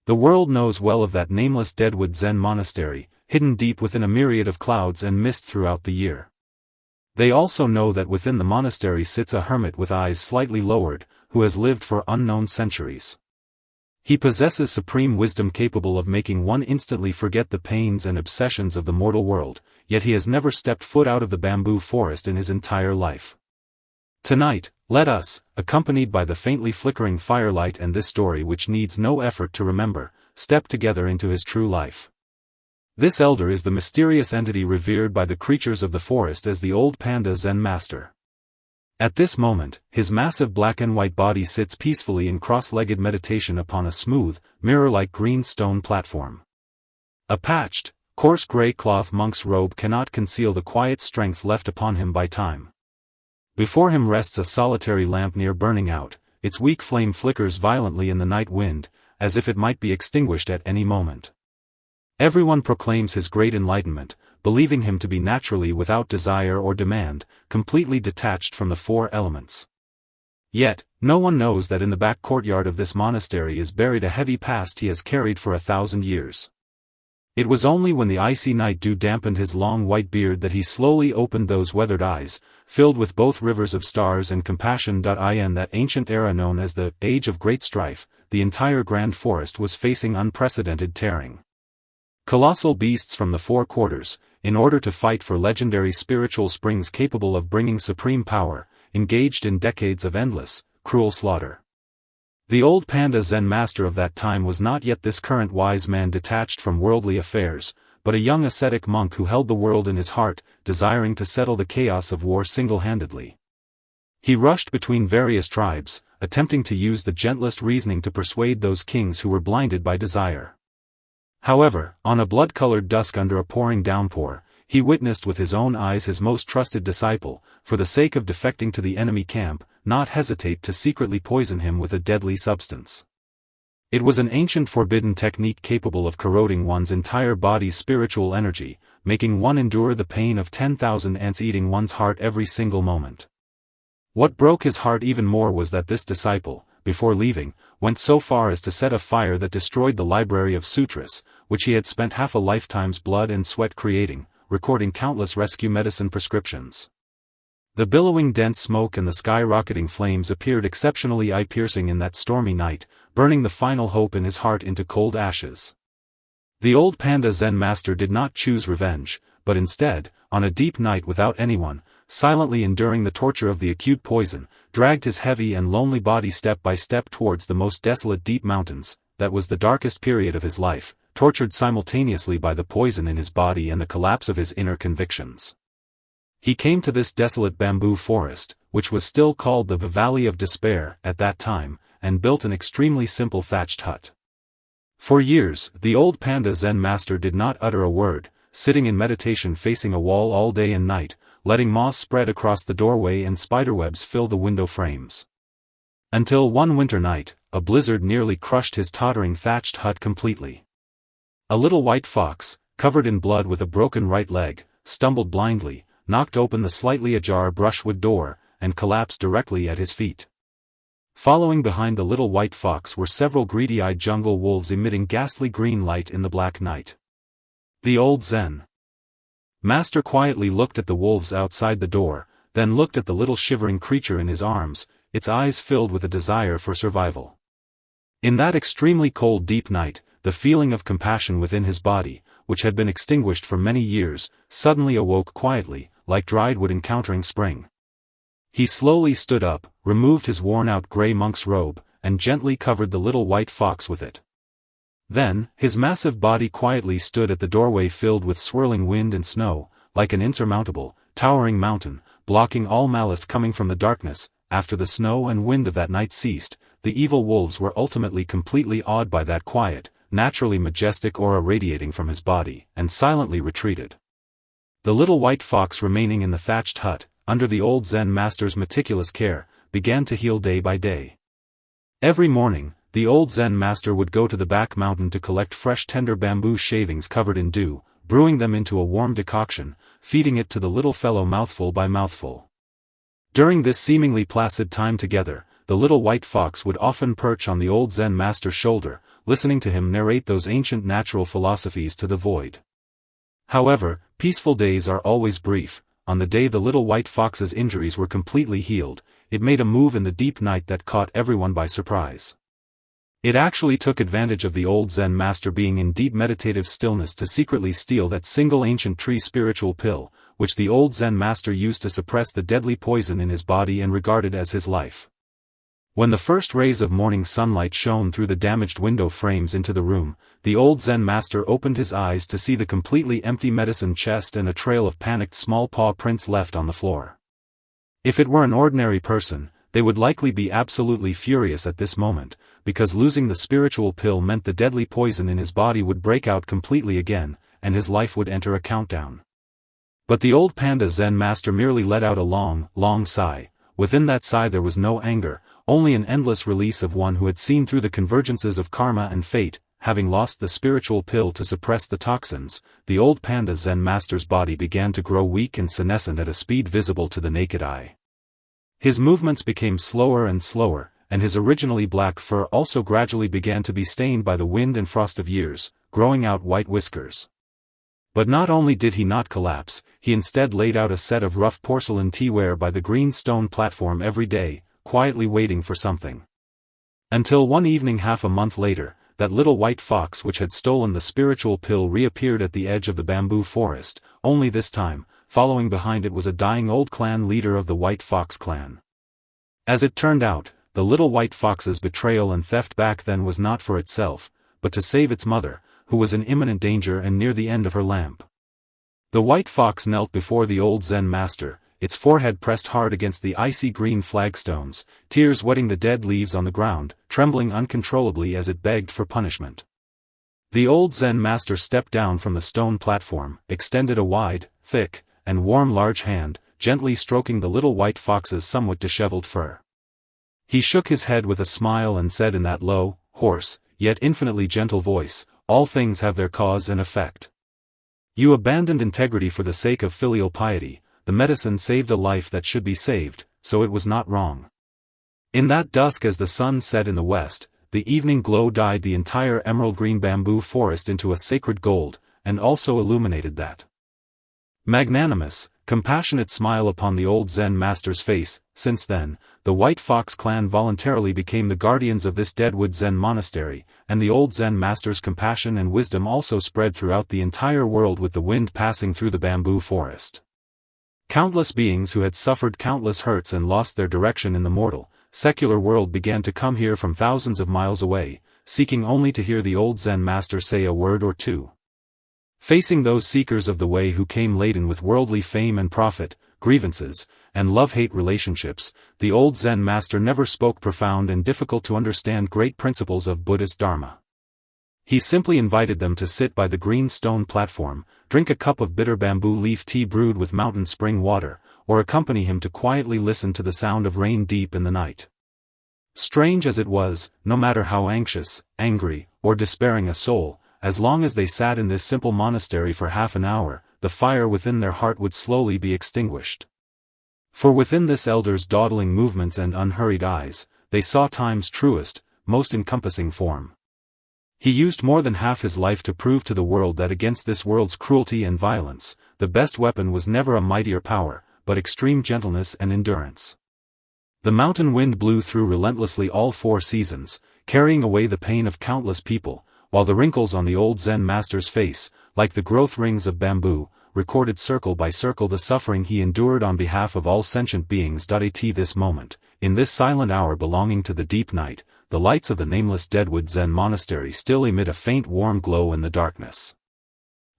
The world knows well of that nameless deadwood Zen monastery, hidden deep within a myriad of clouds and mist throughout the year. They also know that within the monastery sits a hermit with eyes slightly lowered, who has lived for unknown centuries. He possesses supreme wisdom capable of making one instantly forget the pains and obsessions of the mortal world, yet he has never stepped foot out of the bamboo forest in his entire life. Tonight, let us, accompanied by the faintly flickering firelight and this story which needs no effort to remember, step together into his true life. This elder is the mysterious entity revered by the creatures of the forest as the old panda Zen Master. At this moment, his massive black and white body sits peacefully in cross-legged meditation upon a smooth, mirror-like green stone platform. A patched, coarse gray cloth monk's robe cannot conceal the quiet strength left upon him by time. Before him rests a solitary lamp near burning out, its weak flame flickers violently in the night wind, as if it might be extinguished at any moment. Everyone proclaims his great enlightenment, believing him to be naturally without desire or demand, completely detached from the four elements. Yet, no one knows that in the back courtyard of this monastery is buried a heavy past he has carried for 1,000 years. It was only when the icy night dew dampened his long white beard that he slowly opened those weathered eyes, filled with both rivers of stars and compassion. In that ancient era known as the Age of Great Strife, the entire Grand Forest was facing unprecedented tearing. Colossal beasts from the four quarters, in order to fight for legendary spiritual springs capable of bringing supreme power, engaged in decades of endless, cruel slaughter. The old panda Zen master of that time was not yet this current wise man detached from worldly affairs, but a young ascetic monk who held the world in his heart, desiring to settle the chaos of war single-handedly. He rushed between various tribes, attempting to use the gentlest reasoning to persuade those kings who were blinded by desire. However, on a blood-colored dusk under a pouring downpour, he witnessed with his own eyes his most trusted disciple, for the sake of defecting to the enemy camp, not hesitate to secretly poison him with a deadly substance. It was an ancient forbidden technique capable of corroding one's entire body's spiritual energy, making one endure the pain of 10,000 ants eating one's heart every single moment. What broke his heart even more was that this disciple, before leaving, went so far as to set a fire that destroyed the library of sutras, which he had spent half a lifetime's blood and sweat creating, recording countless rescue medicine prescriptions. The billowing dense smoke and the skyrocketing flames appeared exceptionally eye-piercing in that stormy night, burning the final hope in his heart into cold ashes. The old panda Zen master did not choose revenge, but instead, on a deep night without anyone, silently enduring the torture of the acute poison, dragged his heavy and lonely body step by step towards the most desolate deep mountains. That was the darkest period of his life, tortured simultaneously by the poison in his body and the collapse of his inner convictions. He came to this desolate bamboo forest, which was still called the Valley of Despair at that time, and built an extremely simple thatched hut. For years, the old panda Zen master did not utter a word, sitting in meditation facing a wall all day and night, letting moss spread across the doorway and spiderwebs fill the window frames. Until one winter night, a blizzard nearly crushed his tottering thatched hut completely. A little white fox, covered in blood with a broken right leg, stumbled blindly, knocked open the slightly ajar brushwood door, and collapsed directly at his feet. Following behind the little white fox were several greedy-eyed jungle wolves emitting ghastly green light in the black night. The old Zen master quietly looked at the wolves outside the door, then looked at the little shivering creature in his arms, its eyes filled with a desire for survival. In that extremely cold deep night, the feeling of compassion within his body, which had been extinguished for many years, suddenly awoke quietly, like dried wood encountering spring. He slowly stood up, removed his worn-out gray monk's robe, and gently covered the little white fox with it. Then, his massive body quietly stood at the doorway filled with swirling wind and snow, like an insurmountable, towering mountain, blocking all malice coming from the darkness. After the snow and wind of that night ceased, the evil wolves were ultimately completely awed by that quiet, naturally majestic aura radiating from his body, and silently retreated. The little white fox remaining in the thatched hut, under the old Zen master's meticulous care, began to heal day by day. Every morning, the old Zen master would go to the back mountain to collect fresh tender bamboo shavings covered in dew, brewing them into a warm decoction, feeding it to the little fellow mouthful by mouthful. During this seemingly placid time together, the little white fox would often perch on the old Zen master's shoulder, listening to him narrate those ancient natural philosophies to the void. However, peaceful days are always brief. On the day the little white fox's injuries were completely healed, it made a move in the deep night that caught everyone by surprise. It actually took advantage of the old Zen master being in deep meditative stillness to secretly steal that single ancient tree spiritual pill, which the old Zen master used to suppress the deadly poison in his body and regarded as his life. When the first rays of morning sunlight shone through the damaged window frames into the room, the old Zen master opened his eyes to see the completely empty medicine chest and a trail of panicked small paw prints left on the floor. If it were an ordinary person, they would likely be absolutely furious at this moment, because losing the spiritual pill meant the deadly poison in his body would break out completely again, and his life would enter a countdown. But the old panda Zen master merely let out a long, long sigh. Within that sigh there was no anger, only an endless release of one who had seen through the convergences of karma and fate. Having lost the spiritual pill to suppress the toxins, the old panda Zen master's body began to grow weak and senescent at a speed visible to the naked eye. His movements became slower and slower, and his originally black fur also gradually began to be stained by the wind and frost of years, growing out white whiskers. But not only did he not collapse, he instead laid out a set of rough porcelain teaware by the green stone platform every day, quietly waiting for something. Until one evening half a month later, that little white fox which had stolen the spiritual pill reappeared at the edge of the bamboo forest, only this time, following behind it was a dying old clan leader of the White Fox clan. As it turned out, the little white fox's betrayal and theft back then was not for itself, but to save its mother, who was in imminent danger and near the end of her lamp. The white fox knelt before the old Zen master, its forehead pressed hard against the icy green flagstones, tears wetting the dead leaves on the ground, trembling uncontrollably as it begged for punishment. The old Zen master stepped down from the stone platform, extended a wide, thick, and warm large hand, gently stroking the little white fox's somewhat disheveled fur. He shook his head with a smile and said in that low, hoarse, yet infinitely gentle voice, "All things have their cause and effect. You abandoned integrity for the sake of filial piety, the medicine saved a life that should be saved, so it was not wrong." In that dusk as the sun set in the west, the evening glow dyed the entire emerald green bamboo forest into a sacred gold, and also illuminated that magnanimous, compassionate smile upon the old Zen master's face. Since then, the White Fox clan voluntarily became the guardians of this deadwood Zen monastery, and the old Zen master's compassion and wisdom also spread throughout the entire world with the wind passing through the bamboo forest. Countless beings who had suffered countless hurts and lost their direction in the mortal, secular world began to come here from thousands of miles away, seeking only to hear the old Zen master say a word or two. Facing those seekers of the way who came laden with worldly fame and profit, grievances, and love-hate relationships, the old Zen master never spoke profound and difficult-to-understand great principles of Buddhist Dharma. He simply invited them to sit by the green stone platform, drink a cup of bitter bamboo leaf tea brewed with mountain spring water, or accompany him to quietly listen to the sound of rain deep in the night. Strange as it was, no matter how anxious, angry, or despairing a soul, as long as they sat in this simple monastery for half an hour, the fire within their heart would slowly be extinguished. For within this elder's dawdling movements and unhurried eyes, they saw time's truest, most encompassing form. He used more than half his life to prove to the world that against this world's cruelty and violence, the best weapon was never a mightier power, but extreme gentleness and endurance. The mountain wind blew through relentlessly all 4 seasons, carrying away the pain of countless people, while the wrinkles on the old Zen master's face, like the growth rings of bamboo, recorded circle by circle the suffering he endured on behalf of all sentient beings. At this moment, in this silent hour belonging to the deep night, the lights of the nameless deadwood Zen monastery still emit a faint warm glow in the darkness.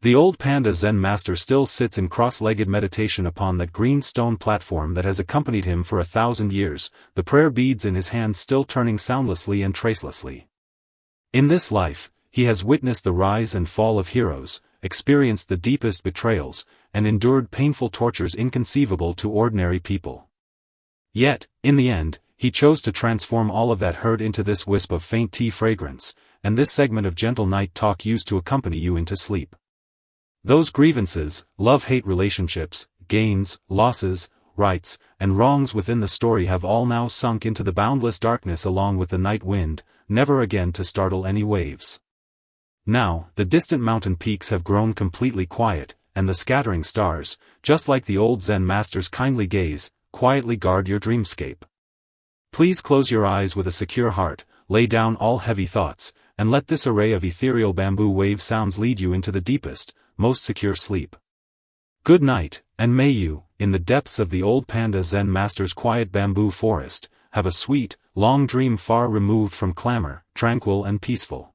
The old panda Zen master still sits in cross-legged meditation upon that green stone platform that has accompanied him for 1,000 years, the prayer beads in his hands still turning soundlessly and tracelessly. In this life, he has witnessed the rise and fall of heroes, experienced the deepest betrayals, and endured painful tortures inconceivable to ordinary people. Yet, in the end, he chose to transform all of that hurt into this wisp of faint tea fragrance, and this segment of gentle night talk used to accompany you into sleep. Those grievances, love-hate relationships, gains, losses, rights, and wrongs within the story have all now sunk into the boundless darkness along with the night wind, never again to startle any waves. Now, the distant mountain peaks have grown completely quiet, and the scattering stars, just like the old Zen master's kindly gaze, quietly guard your dreamscape. Please close your eyes with a secure heart, lay down all heavy thoughts, and let this array of ethereal bamboo wave sounds lead you into the deepest, most secure sleep. Good night, and may you, in the depths of the old Panda Zen master's quiet bamboo forest, have a sweet, long dream far removed from clamor, tranquil and peaceful.